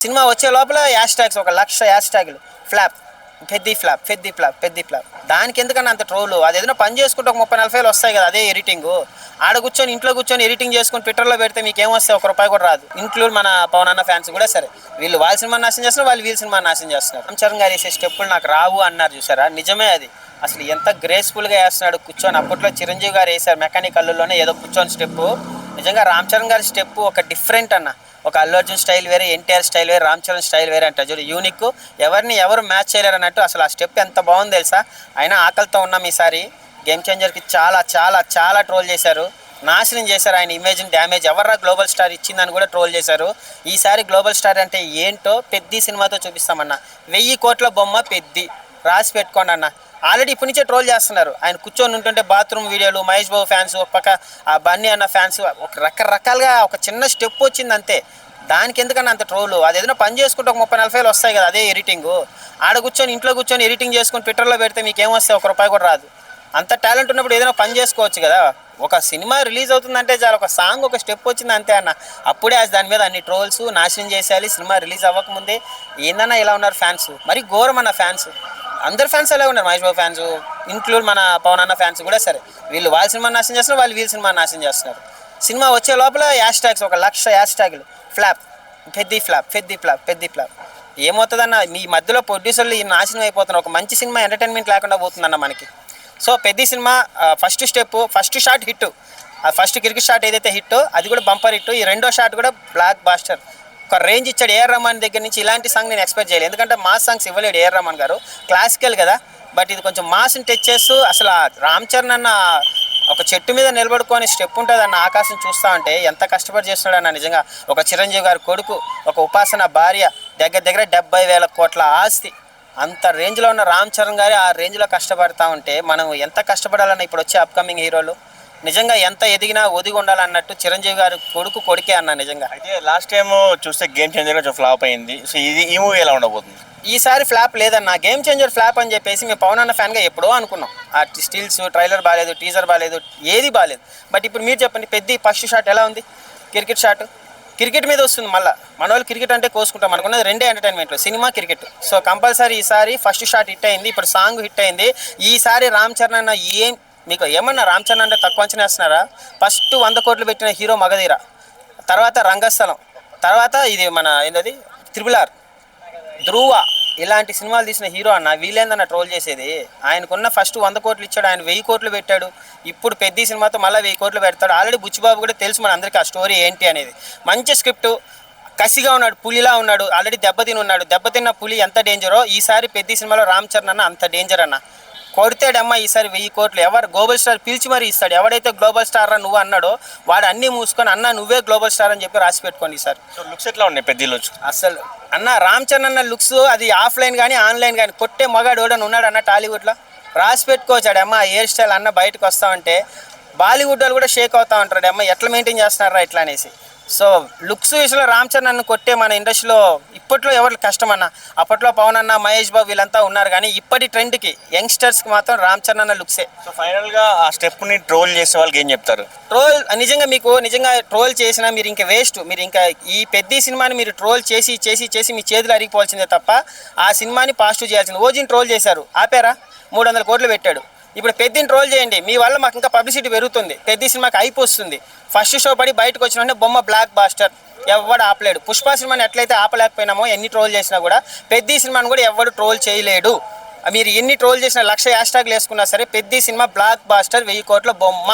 Cinema వచ్చే లోపల hashtags 1,00,000 హ్యాష్ ట్యాగులు. Flop, Peddi flop, Peddi flop, Peddi flop. దానికి ఎందుకన్నా అంత ట్రోలు? అది ఏదైనా పని చేసుకుంటే ఒక 30-40 వస్తాయి కదా, అదే ఎడిటింగ్. ఆడ కూర్చొని ఇంట్లో కూర్చొని ఎడిటింగ్ చేసుకొని ట్విట్టర్లో పెడితే మీకు ఏమొస్తాయి? ₹1 కూడా రాదు. ఇంక్లూడ్ మన పవన్ అన్న ఫ్యాన్స్ కూడా సరే, వీళ్ళు వాళ్ళ సినిమా నాశనం చేస్తున్నారు, వాళ్ళు వీళ్ళ సినిమా నాశనం చేస్తున్నారు. రామ్ చరణ్ గారు వేసే స్టెప్పులు నాకు రావు అన్నారు చూసారా, నిజమే అది. అసలు ఎంత గ్రేస్ఫుల్గా వేస్తున్నాడు కూర్చొని. అప్పట్లో చిరంజీవి గారు వేశారు మెకానిక్ అల్లులోనే ఏదో కూర్చొని స్టెప్పు. నిజంగా రామ్ చరణ్ గారి స్టెప్పు ఒక డిఫరెంట్ అన్న. ఒక అల్లు అర్జున్ స్టైల్ వేరే, ఎన్టీఆర్ స్టైల్ వేరే, రామ్ చరణ్ స్టైల్ వేరే అంటారు చూడు, యూనిక్. ఎవరిని ఎవరు మ్యాచ్ చేయలేరు అన్నట్టు. అసలు ఆ స్టెప్ ఎంత బాగుంది తెలుసా. అయినా ఆకలితో ఉన్నాం ఈసారి. గేమ్ చేంజర్కి చాలా చాలా చాలా ట్రోల్ చేశారు, నాశనం చేశారు. ఆయన ఇమేజ్ని డ్యామేజ్. ఎవర్రా గ్లోబల్ స్టార్ ఇచ్చిందని కూడా ట్రోల్ చేశారు. ఈసారి గ్లోబల్ స్టార్ అంటే ఏంటో పెద్ది సినిమాతో చూపిస్తామన్న. 1000 కోట్ల బొమ్మ పెద్ది రాసి పెట్టుకోండి అన్న. ఆల్రెడీ ఇప్పటి నుంచే ట్రోల్ చేస్తున్నారు. ఆయన కూర్చొని ఉంటుంటే బాత్రూమ్ వీడియోలు, మహేష్ బాబు ఫ్యాన్స్, ఒక పక్క ఆ బన్నీ అన్న ఫ్యాన్స్, ఒక రకరకాలుగా ఒక చిన్న స్టెప్ వచ్చింది అంతే. దానికి ఎందుకన్నా అంత ట్రోలు? అది ఏదైనా పని చేసుకుంటే ఒక 30-40 వస్తాయి కదా, అదే ఎడిటింగ్. ఆడ కూర్చొని ఇంట్లో కూర్చొని ఎడిటింగ్ చేసుకొని ట్విట్టర్లో పెడితే మీకు ఏమొస్తాయి? ₹1 కూడా రాదు. అంత టాలెంట్ ఉన్నప్పుడు ఏదైనా పని చేసుకోవచ్చు కదా. ఒక సినిమా రిలీజ్ అవుతుందంటే చాలా, ఒక సాంగ్ ఒక స్టెప్ వచ్చింది అంతే అన్న. అప్పుడే దాని మీద అన్ని ట్రోల్స్ నాశనం చేసేయాలి. సినిమా రిలీజ్ అవ్వకముందే ఏందన్నా ఇలా ఉన్నారు ఫ్యాన్స్, మరి ఘోరం అన్న ఫ్యాన్స్. అందరు ఫ్యాన్స్ అలా ఉన్నారు, మహేష్ బాబు ఫ్యాన్స్, ఇంక్లూడ్ మన పవన్ అన్న ఫ్యాన్స్ కూడా సరే. వీళ్ళు వాళ్ళ సినిమా నాశనం చేస్తున్నారు, వాళ్ళు వీళ్ళ సినిమా నాశనం చేస్తున్నారు. సినిమా వచ్చే లోపల హ్యాష్ ట్యాగ్స్ 1,00,000 హ్యాష్ ట్యాగులు. Flop, Peddi flop, Peddi flop, Peddi flop. ఏమవుతుందన్న, మీ మధ్యలో ప్రొడ్యూసర్లు ఈ నాశనం అయిపోతున్నారు. ఒక మంచి సినిమా ఎంటర్టైన్మెంట్ లేకుండా పోతుందన్న మనకి. So Peddi cinema first step, first shot hit. ఆ ఫస్ట్ క్రికెట్ షాట్ ఏదైతే హిట్, అది కూడా బంపర్ హిట్. ఈ రెండో షాట్ కూడా బ్లాక్ బాస్టర్. ఒక రేంజ్ ఇచ్చాడు ఏఆర్ రెహమాన్ దగ్గర నుంచి. ఇలాంటి సాంగ్ నేను ఎక్స్పెక్ట్ చేయలేదు, ఎందుకంటే మాస్ సాంగ్స్ ఇవ్వలేడు ఏఆర్ రెహమాన్ గారు, క్లాసికల్ కదా. బట్ ఇది కొంచెం మాస్ని టచ్ చేస్తూ, అసలు రామ్ చరణ్ అన్న ఒక చెట్టు మీద నిలబడుకొని స్టెప్ ఉంటుంది అన్న. ఆకాశం చూస్తూ ఉంటే ఎంత కష్టపడి చేస్తున్నాడన్న. నిజంగా ఒక చిరంజీవి గారి కొడుకు, ఒక ఉపాసన భార్య, దగ్గర దగ్గర 70,000 కోట్ల ఆస్తి, అంత రేంజ్లో ఉన్న రామ్ చరణ్ గారి ఆ రేంజ్లో కష్టపడతా ఉంటే మనం ఎంత కష్టపడాలన్న ఇప్పుడు వచ్చే అప్కమింగ్ హీరోలు. నిజంగా ఎంత ఎదిగినా ఒదిగి ఉండాలన్నట్టు చిరంజీవి గారి కొడుకే అన్న నిజంగా. అయితే లాస్ట్ టైం చూస్తే గేమ్ చేంజర్ కొంచెం ఫ్లాప్ అయింది. సో ఈ మూవీ ఎలా ఉండబోతుంది? ఈసారి ఫ్లాప్ లేదన్న. గేమ్ చేంజర్ ఫ్లాప్ అని చెప్పేసి మేము పవన్ అన్న ఫ్యాన్గా ఎప్పుడో అనుకున్నాం. ఆ స్టిల్స్, ట్రైలర్ బాగాలేదు, టీజర్ బాగాలేదు, ఏది బాగాలేదు. బట్ ఇప్పుడు మీరు చెప్పండి, పెద్ద ఫస్ట్ షాట్ ఎలా ఉంది? క్రికెట్ షాట్, క్రికెట్ మీద వస్తుంది. మళ్ళీ మన వాళ్ళు క్రికెట్ అంటే కోసుకుంటాం అనుకున్నది రెండే ఎంటర్టైన్మెంట్లు, సినిమా, క్రికెట్. సో కంపల్సరీ ఈసారి ఫస్ట్ షాట్ హిట్ అయింది, ఇప్పుడు సాంగ్ హిట్ అయింది. ఈసారి రామ్ చరణ్ అన్న మీకు ఏమన్నా రామ్ చరణ్ అంటే తక్కువ అంచనా వేస్తున్నారా? ఫస్ట్ 100 కోట్లు పెట్టిన హీరో మగధీర, తర్వాత రంగస్థలం, తర్వాత ఇది మన ఏంటది RRR, ధ్రువ, ఇలాంటి సినిమాలు తీసిన హీరో అన్న. వీళ్ళేందన్న ట్రోల్ చేసేది? ఆయనకున్న ఫస్ట్ 100 కోట్లు ఇచ్చాడు, ఆయన 1000 కోట్లు పెట్టాడు. ఇప్పుడు పెద్ద సినిమాతో మళ్ళీ 1000 కోట్లు పెడతాడు. ఆల్రెడీ బుచ్చిబాబు కూడా తెలుసు మన అందరికీ ఆ స్టోరీ ఏంటి అనేది. మంచి స్క్రిప్ట్, కసిగా ఉన్నాడు, పులిలా ఉన్నాడు, ఆల్రెడీ దెబ్బతిని ఉన్నాడు. దెబ్బతిన్న పులి ఎంత డేంజరో ఈసారి పెద్ద సినిమాలో రామ్ చరణ్ అన్న అంత డేంజర్ అన్న. కొడితేడమ్మా ఈసారి 1000 కోట్లు. ఎవరు గ్లోబల్ స్టార్ పిలిచి మరీ ఇస్తాడు. ఎవడైతే గ్లోబల్ స్టార్ నువ్వు అన్నాడో వాడు అన్నీ మూసుకొని అన్న నువ్వే గ్లోబల్ స్టార్ అని చెప్పి రాసి పెట్టుకోండి ఈసారి. సో లుక్స్ ఎట్లా ఉన్నాయి పెద్ద లుక్స్? అసలు అన్న రామ్ చరణ్ అన్న లుక్స్, అది ఆఫ్లైన్ కానీ ఆన్లైన్ కానీ కొట్టే మగాడు ఎవడని ఉన్నాడు అన్న టాలీవుడ్లో? రాసి పెట్టుకోవచ్చాడు అమ్మ. హెయిర్ స్టైల్ అన్న బయటకు వస్తామంటే బాలీవుడ్ వాళ్ళు కూడా షేక్ అవుతా ఉంటాడు, అమ్మ ఎట్లా మెయింటైన్ చేస్తున్నారా ఇట్లా అనేసి. సో లుక్స్ విషయంలో రామ్ చరణ్ అన్న కొట్టే మన ఇండస్ట్రీలో ఇప్పట్లో ఎవరు కష్టం అన్న. అప్పట్లో పవన్ అన్న, మహేష్ బాబు వీళ్ళంతా ఉన్నారు, కానీ ఇప్పటి ట్రెండ్కి యంగ్స్టర్స్కి మాత్రం రామ్ చరణ్ అన్న లుక్సే. సో ఫైనల్గా ఆ స్టెప్ని ట్రోల్ చేసే వాళ్ళకి ఏం చెప్తారు? ట్రోల్ నిజంగా మీకు నిజంగా ట్రోల్ చేసినా మీరు ఇంకా వేస్ట్. మీరు ఇంకా ఈ పెద్ద సినిమాని మీరు ట్రోల్ చేసి చేసి చేసి మీ చేతులు అరిగిపోవాల్సిందే తప్ప ఆ సినిమాని పాజిటివ్ చేయాల్సింది. ఓజీని ట్రోల్ చేశారు, ఆపారా? 300 కోట్లు పెట్టాడు. ఇప్పుడు పెద్దని ట్రోల్ చేయండి, మీ వల్ల మాకు ఇంకా పబ్లిసిటీ పెరుగుతుంది, పెద్ద సినిమాకి హైప్ వస్తుంది. ఫస్ట్ షో పడి బయటకు వచ్చిన బొమ్మ బ్లాక్ బాస్టర్, ఎవడు ఆపలేడు. పుష్ప సినిమాని ఎట్లయితే ఆపలేకపోయినామో ఎన్ని ట్రోల్ చేసినా కూడా పెద్ద సినిమాని కూడా ఎవడు ట్రోల్ చేయలేడు. మీరు ఎన్ని ట్రోల్ చేసినా 1,00,000 హ్యాష్ ట్యాగ్లు వేసుకున్నా సరే పెద్ద సినిమా బ్లాక్ బాస్టర్, 1000 కోట్ల బొమ్మ.